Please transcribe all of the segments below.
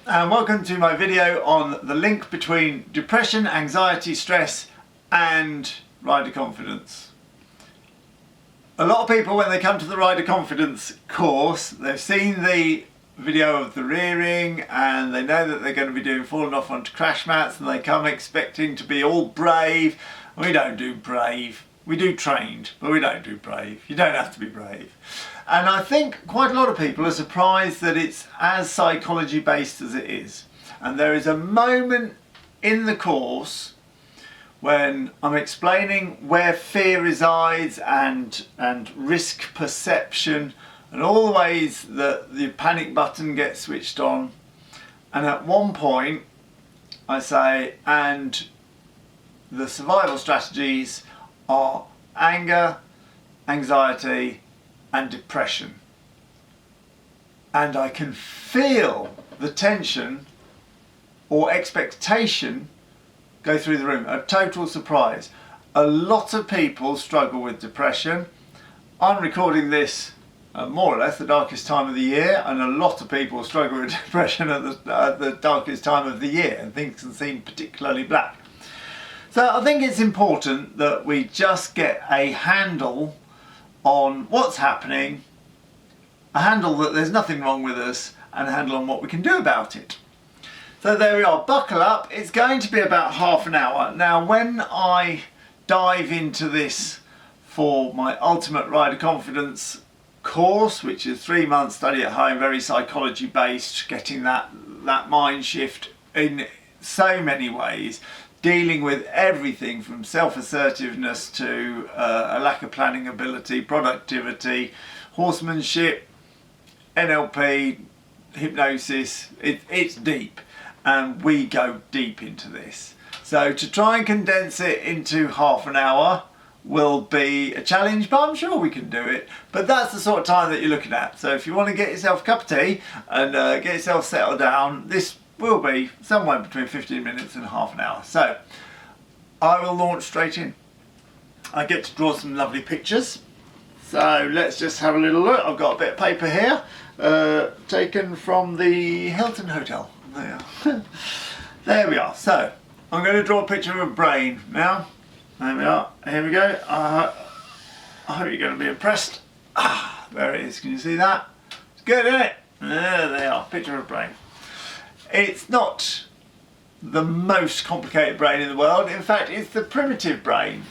and welcome to my video on the link between depression, anxiety, stress and rider confidence. A lot of people, when they come to the rider confidence course, they've seen the video of the rearing and they know that they're going to be doing falling off onto crash mats, and they come expecting to be all brave. We don't do brave. We do trained, but we don't do brave. You don't have to be brave. And I think quite a lot of people are surprised that it's as psychology based as it is. And there is a moment in the course when I'm explaining where fear resides and risk perception and all the ways that the panic button gets switched on. And at one point I say, and the survival strategies are anger, anxiety and depression. And I can feel the tension or expectation go through the room. A total surprise. A lot of people struggle with depression. I'm recording this more or less the darkest time of the year, and a lot of people struggle with depression at the darkest time of the year, and things can seem particularly black. So I think it's important that we just get a handle on what's happening, a handle that there's nothing wrong with us, and a handle on what we can do about it. So there we are, buckle up. It's going to be about half an hour. Now when I dive into this for my Ultimate Rider Confidence course, which is 3 months study at home, very psychology based, getting that mind shift in so many ways, dealing with everything from self-assertiveness to a lack of planning ability, productivity, horsemanship, NLP, hypnosis. It's deep, and we go deep into this. So to try and condense it into half an hour will be a challenge, but I'm sure we can do it. But that's the sort of time that you're looking at. So if you want to get yourself a cup of tea and get yourself settled down, this will be somewhere between 15 minutes and half an hour. So I will launch straight in. I get to draw some lovely pictures. So let's just have a little look. I've got a bit of paper here, taken from the Hilton Hotel. There. There we are. So I'm going to draw a picture of a brain now. There we are. Here we go. I hope you're going to be impressed. There it is. Can you see that? It's good, isn't it? There they are. Picture of a brain. It's not the most complicated brain in the world. In fact, it's the primitive brain.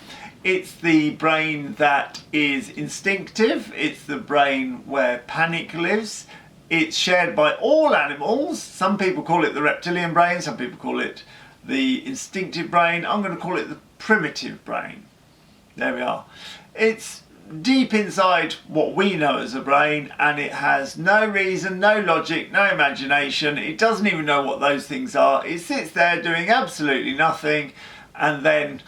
It's the brain that is instinctive. It's the brain where panic lives. It's shared by all animals. Some people call it the reptilian brain. Some people call it the instinctive brain. I'm going to call it the primitive brain. There we are. It's deep inside what we know as a brain, and it has no reason, no logic, no imagination. It doesn't even know what those things are. It sits there doing absolutely nothing, and then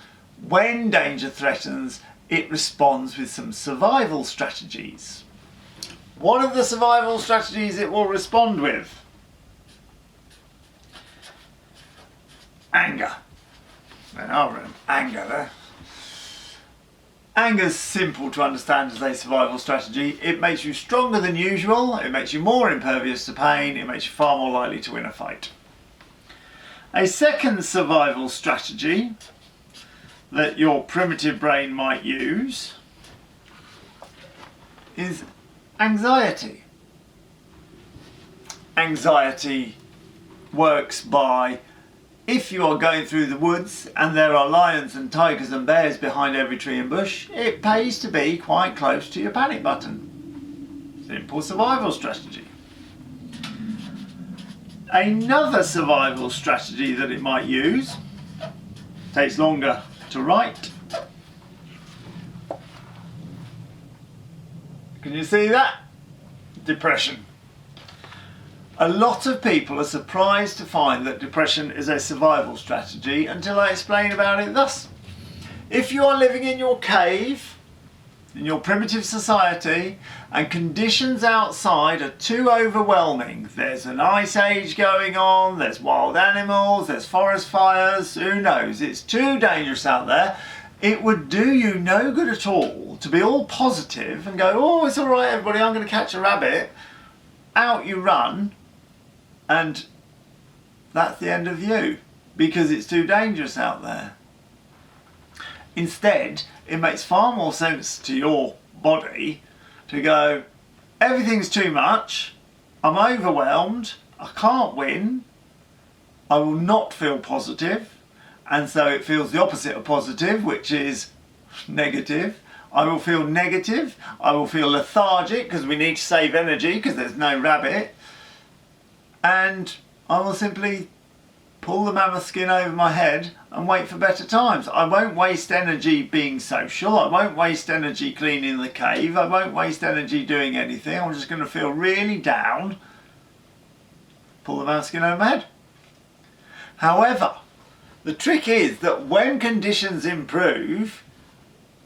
when danger threatens, it responds with some survival strategies. What are the survival strategies it will respond with? Anger. There are anger there. Anger's simple to understand as a survival strategy. It makes you stronger than usual, it makes you more impervious to pain, it makes you far more likely to win a fight. A second survival strategy that your primitive brain might use is anxiety. Anxiety works by, if you are going through the woods and there are lions and tigers and bears behind every tree and bush, it pays to be quite close to your panic button. Simple survival strategy. Another survival strategy that it might use, takes longer to write. Can you see that? Depression. A lot of people are surprised to find that depression is a survival strategy until I explain about it thus. If you are living in your cave, in your primitive society, and conditions outside are too overwhelming, there's an ice age going on, there's wild animals, there's forest fires, who knows, it's too dangerous out there, it would do you no good at all to be all positive and go, oh, it's all right everybody, I'm going to catch a rabbit. Out you run, and that's the end of you, because it's too dangerous out there. Instead, it makes far more sense to your body to go, everything's too much, I'm overwhelmed, I can't win, I will not feel positive, and so it feels the opposite of positive, which is negative. I will feel negative, I will feel lethargic because we need to save energy because there's no rabbit, and I will simply pull the mammoth skin over my head and wait for better times. I won't waste energy being social, I won't waste energy cleaning the cave, I won't waste energy doing anything. I'm just going to feel really down, pull the mammoth skin over my head. However, the trick is that when conditions improve,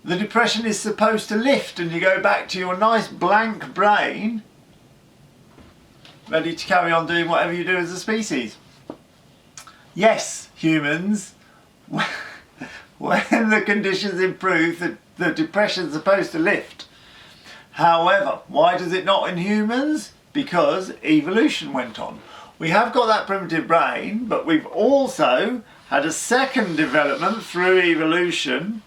the depression is supposed to lift and you go back to your nice blank brain, ready to carry on doing whatever you do as a species. Yes, humans, when the conditions improve, the depression is supposed to lift. However, why does it not in humans? Because evolution went on. We have got that primitive brain, but we've also had a second development through evolution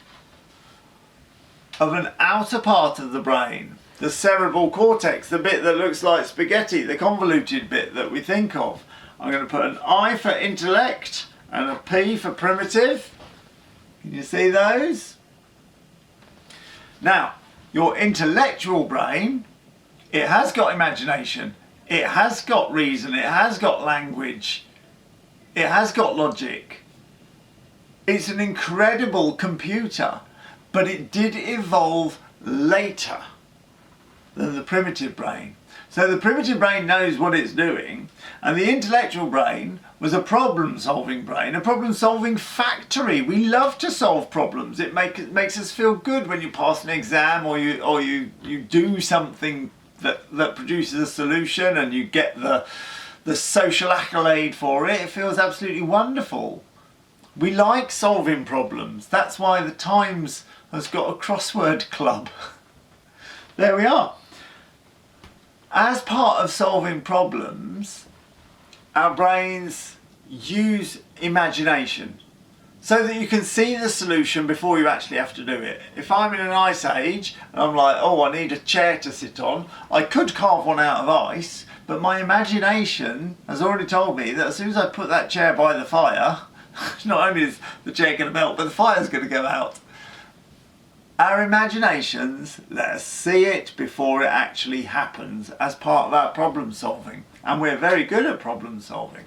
of an outer part of the brain, the cerebral cortex, the bit that looks like spaghetti, the convoluted bit that we think of. I'm going to put an I for intellect and a P for primitive. Can you see those? Now, your intellectual brain, it has got imagination, it has got reason, it has got language, it has got logic. It's an incredible computer, but it did evolve later than the primitive brain. So the primitive brain knows what it's doing, and the intellectual brain was a problem-solving brain, a problem-solving factory. We love to solve problems. It makes us feel good when you pass an exam or you do something that produces a solution and you get the social accolade for it. It feels absolutely wonderful. We like solving problems. That's why the Times has got a crossword club. There we are. As part of solving problems, our brains use imagination so that you can see the solution before you actually have to do it. If I'm in an ice age and I'm like, oh, I need a chair to sit on, I could carve one out of ice, but my imagination has already told me that as soon as I put that chair by the fire, not only is the chair going to melt, but the fire's going to go out. Our imaginations let us see it before it actually happens as part of our problem solving, and we're very good at problem solving.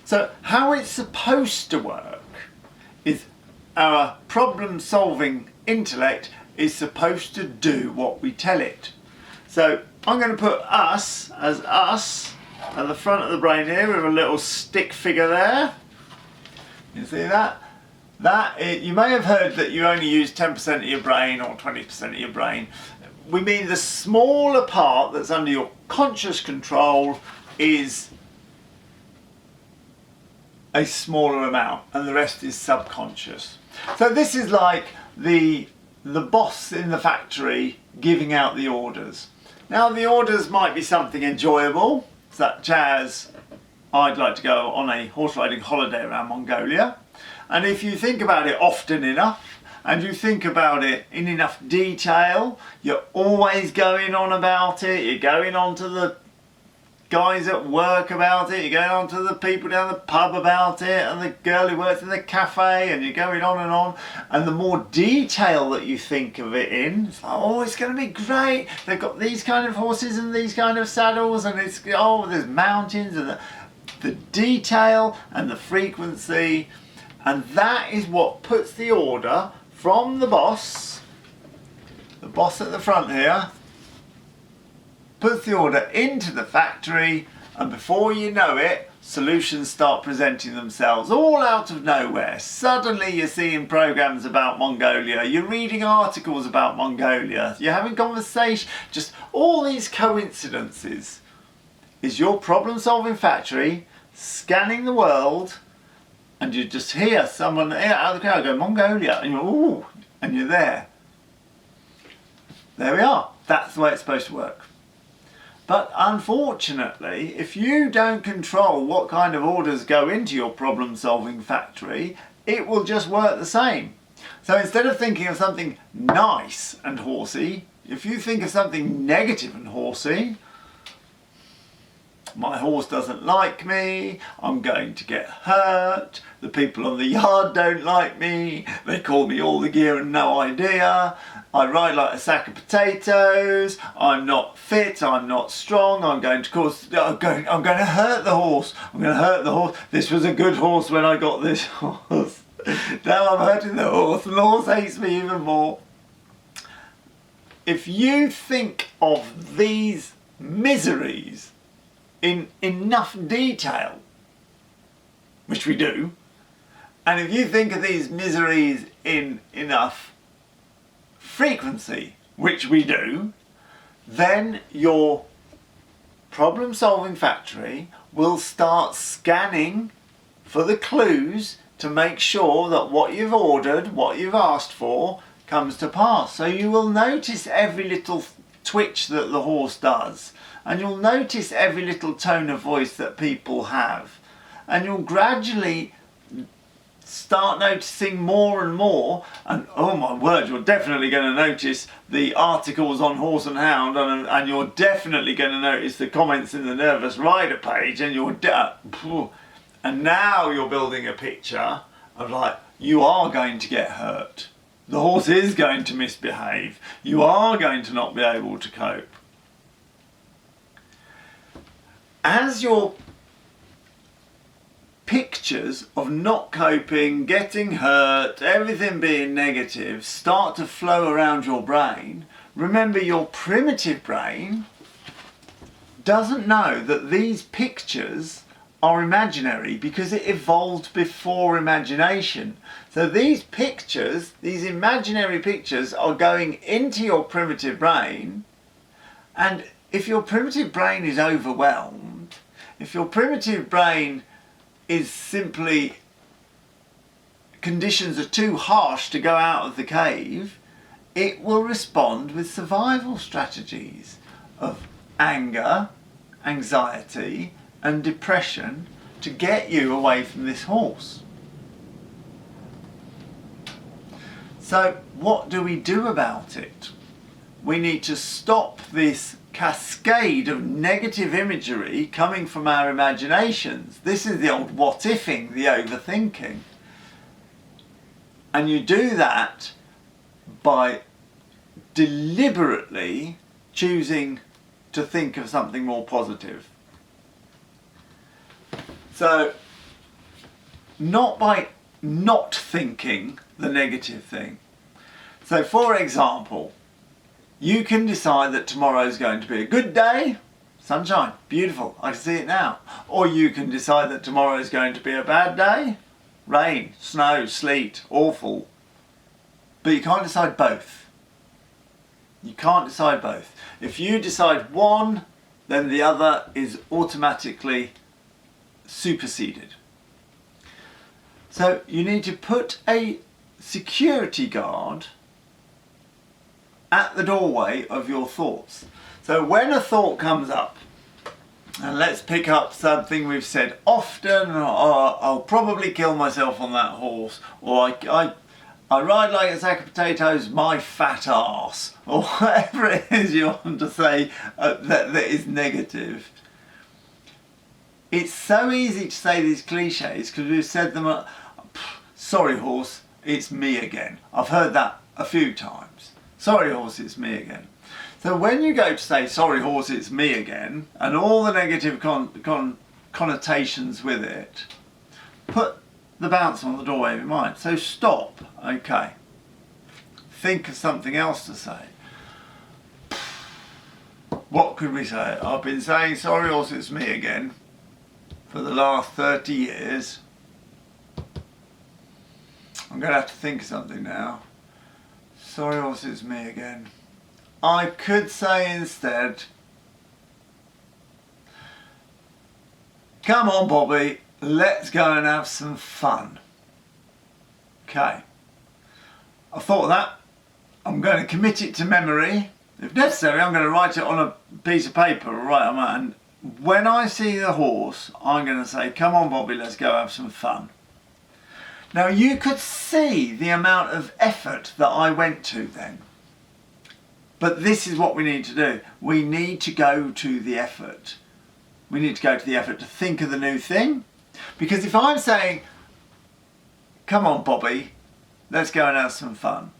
So how it's supposed to work is our problem solving intellect is supposed to do what we tell it. So I'm going to put us as us at the front of the brain here with a little stick figure there. You see that? You may have heard that you only use 10% of your brain or 20% of your brain. We mean the smaller part that's under your conscious control is a smaller amount and the rest is subconscious. So this is like the boss in the factory giving out the orders. Now the orders might be something enjoyable, such as I'd like to go on a horse riding holiday around Mongolia. And if you think about it often enough, and you think about it in enough detail, you're always going on about it, you're going on to the guys at work about it, you're going on to the people down the pub about it, and the girl who works in the cafe, and you're going on, and the more detail that you think of it in, it's like, oh, it's going to be great, they've got these kind of horses and these kind of saddles, and it's, oh, there's mountains, and the detail and the frequency. And that is what puts the order from the boss at the front here, puts the order into the factory, and before you know it, solutions start presenting themselves all out of nowhere. Suddenly you're seeing programs about Mongolia, you're reading articles about Mongolia, you're having conversation, just all these coincidences is your problem-solving factory scanning the world. And you just hear someone out of the crowd go, Mongolia, and you're, ooh, and you're there. There we are. That's the way it's supposed to work. But unfortunately, if you don't control what kind of orders go into your problem-solving factory, it will just work the same. So instead of thinking of something nice and horsey, if you think of something negative and horsey, my horse doesn't like me, I'm going to get hurt, the people on the yard don't like me, they call me all the gear and no idea, I ride like a sack of potatoes, I'm not fit, I'm not strong, I'm going to hurt the horse, this was a good horse when I got this horse, now I'm hurting the horse and the horse hates me even more. If you think of these miseries in enough detail, which we do, and if you think of these miseries in enough frequency, which we do, then your problem-solving factory will start scanning for the clues to make sure that what you've ordered, what you've asked for, comes to pass. So you will notice every little twitch that the horse does, and you'll notice every little tone of voice that people have, and you'll gradually start noticing more and more, and oh my word, you're definitely going to notice the articles on Horse and Hound, and you're definitely going to notice the comments in the Nervous Rider page, and and now you're building a picture of like, you are going to get hurt. The horse is going to misbehave. You are going to not be able to cope. As your pictures of not coping, getting hurt, everything being negative start to flow around your brain, remember your primitive brain doesn't know that these pictures are imaginary because it evolved before imagination. So these pictures, these imaginary pictures, are going into your primitive brain, and if your primitive brain is overwhelmed, if your primitive brain is simply, conditions are too harsh to go out of the cave, it will respond with survival strategies of anger, anxiety and depression to get you away from this horse. So what do we do about it? We need to stop this cascade of negative imagery coming from our imaginations. This is the old what-ifing, the overthinking. And you do that by deliberately choosing to think of something more positive. So, not by not thinking the negative thing. So, for example, you can decide that tomorrow is going to be a good day, sunshine, beautiful, I can see it now. Or you can decide that tomorrow is going to be a bad day, rain, snow, sleet, awful. But you can't decide both. You can't decide both. If you decide one, then the other is automatically superseded. So you need to put a security guard at the doorway of your thoughts. So when a thought comes up, and let's pick up something we've said often, or I'll probably kill myself on that horse, or I ride like a sack of potatoes, my fat arse, or whatever it is you want to say that is negative. It's so easy to say these cliches because we've said them, sorry horse, it's me again. I've heard that a few times. Sorry horse, it's me again. So when you go to say, sorry horse, it's me again, and all the negative connotations with it, put the bouncer on the doorway of your mind. So stop, okay. Think of something else to say. What could we say? I've been saying, sorry horse, it's me again, for the last 30 years. I'm going to have to think of something now. Sorry horse, it's me again. I could say instead, come on Bobby, let's go and have some fun. Okay, I thought of that. I'm going to commit it to memory If necessary, I'm going to write it on a piece of paper, or write on that, and when I see the horse, I'm going to say, come on Bobby, let's go have some fun. Now you could see the amount of effort that I went to then. But this is what we need to do. We need to go to the effort. We need to go to the effort to think of the new thing. Because if I'm saying, come on Bobby, let's go and have some fun,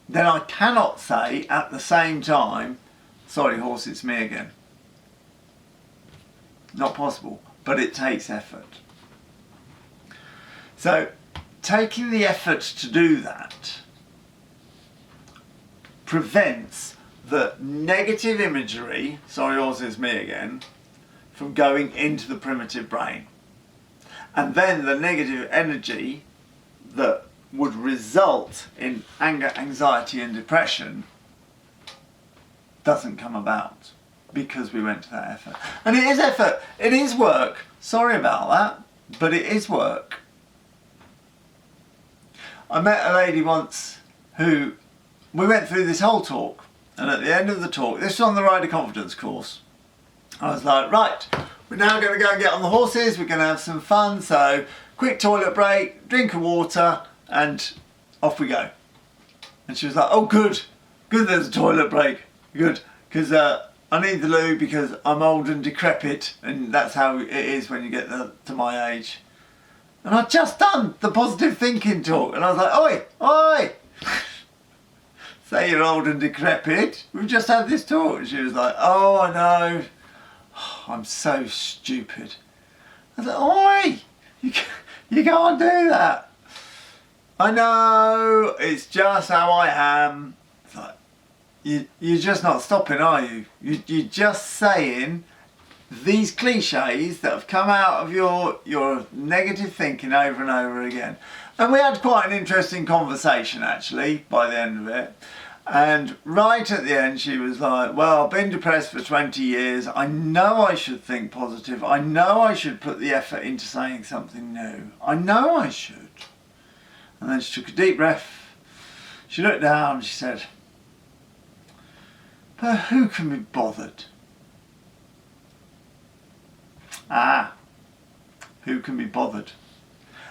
then I cannot say at the same time, sorry horse, it's me again. Not possible, but it takes effort. So taking the effort to do that prevents the negative imagery, sorry horse, it's me again, from going into the primitive brain. And then the negative energy that would result in anger, anxiety and depression doesn't come about because we went to that effort. And it is effort, it is work, sorry about that, but it is work. I met a lady once who, we went through this whole talk, and at the end of the talk, this was on the Rider Confidence course, I was like, right, we're now going to go and get on the horses, we're going to have some fun, so quick toilet break, drink of water, and off we go. And she was like, oh good there's a toilet break, good, because I need the loo because I'm old and decrepit, and that's how it is when you get to my age. And I'd just done the positive thinking talk, and I was like, oi, say you're old and decrepit, we've just had this talk. And she was like, oh I know, I'm so stupid. I was like, oi, you can't do that. I know, it's just how I am. It's like, you're just not stopping, are you? You're just saying these cliches that have come out of your negative thinking over and over again. And we had quite an interesting conversation actually by the end of it. And right at the end she was like, well, I've been depressed for 20 years. I know I should think positive. I know I should put the effort into saying something new. I know I should. And then she took a deep breath. She looked down and she said, but who can be bothered? Who can be bothered?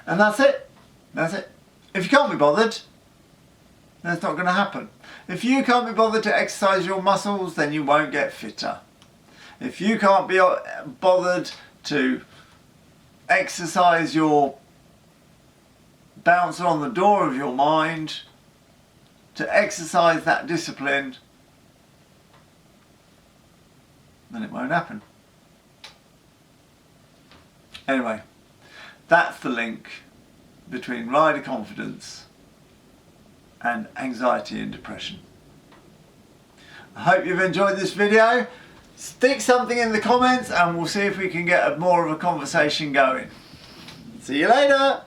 And that's it. That's it. If you can't be bothered, then it's not going to happen. If you can't be bothered to exercise your muscles, then you won't get fitter. If you can't be bothered to exercise your bouncer on the door of your mind, to exercise that discipline, then it won't happen. Anyway, that's the link between rider confidence and anxiety and depression. I hope you've enjoyed this video. Stick something in the comments and we'll see if we can get more of a conversation going. See you later.